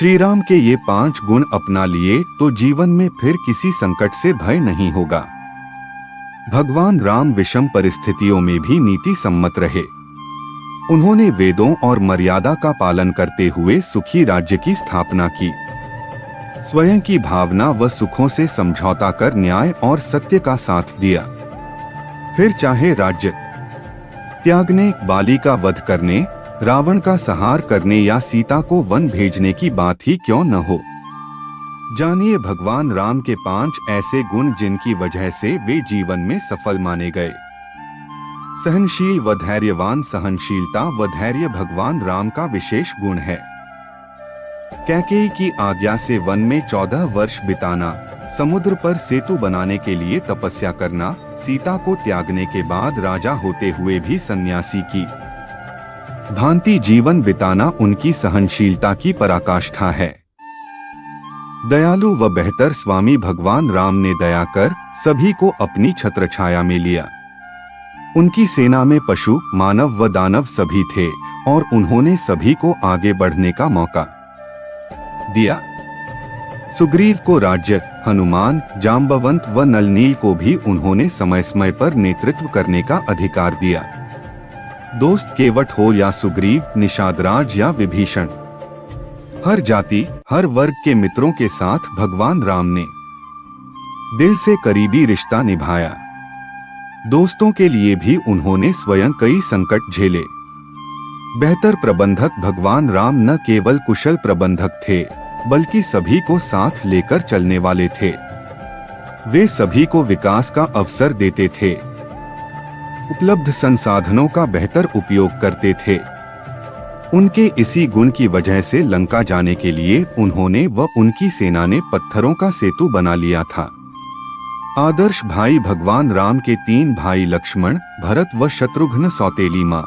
श्री राम के ये 5 गुण अपना लिए तो जीवन में फिर किसी संकट से भय नहीं होगा। भगवान राम विषम परिस्थितियों में भी नीति सम्मत रहे। उन्होंने वेदों और मर्यादा का पालन करते हुए सुखी राज्य की स्थापना की। स्वयं की भावना व सुखों से समझौता कर न्याय और सत्य का साथ दिया। फिर चाहे राज्य त्यागने, बाली का वध करने, रावण का संहार करने या सीता को वन भेजने की बात ही क्यों न हो। जानिए भगवान राम के 5 ऐसे गुण जिनकी वजह से वे जीवन में सफल माने गए। सहनशील व धैर्यवान। सहनशीलता व धैर्य भगवान राम का विशेष गुण है। कैकेयी की आज्ञा से वन में 14 वर्ष बिताना, समुद्र पर सेतु बनाने के लिए तपस्या करना, सीता को त्यागने के बाद राजा होते हुए भी सन्यासी की भांति जीवन बिताना उनकी सहनशीलता की पराकाष्ठा है। दयालु व बेहतर स्वामी भगवान राम ने दया कर सभी को अपनी छत्रछाया में लिया। उनकी सेना में पशु, मानव व दानव सभी थे और उन्होंने सभी को आगे बढ़ने का मौका दिया। सुग्रीव को राज्य, हनुमान, जाम्बवंत व नलनील को भी उन्होंने समय समय पर नेतृत्व करने का अधिकार दिया। दोस्त केवट हो या सुग्रीव, निषादराज या विभीषण, हर जाति हर वर्ग के मित्रों के साथ भगवान राम ने दिल से करीबी रिश्ता निभाया। दोस्तों के लिए भी उन्होंने स्वयं कई संकट झेले। बेहतर प्रबंधक भगवान राम न केवल कुशल प्रबंधक थे बल्कि सभी को साथ लेकर चलने वाले थे। वे सभी को विकास का अवसर देते थे, उपलब्ध संसाधनों का बेहतर उपयोग करते थे। उनके इसी गुण की वजह से लंका जाने के लिए उन्होंने व उनकी सेना ने पत्थरों का सेतु बना लिया था। आदर्श भाई भगवान राम के 3 भाई लक्ष्मण, भरत व शत्रुघ्न सौतेली मां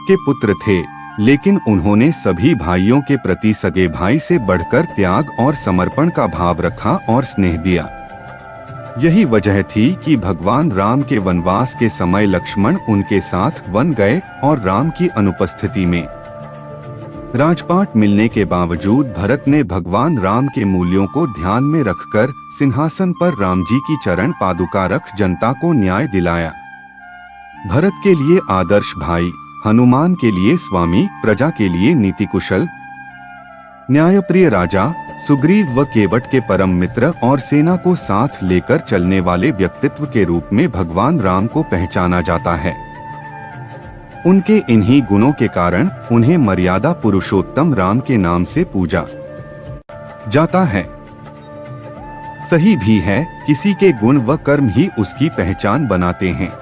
के पुत्र थे, लेकिन उन्होंने सभी भाइयों के प्रति सगे भाई से बढ़कर त्याग और समर्पण का भाव रखा और स्नेह दिया। यही वजह थी कि भगवान राम के वनवास के समय लक्ष्मण उनके साथ वन गए और राम की अनुपस्थिति में राजपाट मिलने के बावजूद भरत ने भगवान राम के मूल्यों को ध्यान में रखकर सिंहासन पर राम जी की चरण पादुका रख जनता को न्याय दिलाया। भरत के लिए आदर्श भाई, हनुमान के लिए स्वामी, प्रजा के लिए नीति कुशल, न्यायप्रिय राजा, सुग्रीव व केवट के परम मित्र और सेना को साथ लेकर चलने वाले व्यक्तित्व के रूप में भगवान राम को पहचाना जाता है। उनके इन्हीं गुणों के कारण उन्हें मर्यादा पुरुषोत्तम राम के नाम से पूजा जाता है। सही भी है, किसी के गुण व कर्म ही उसकी पहचान बनाते हैं।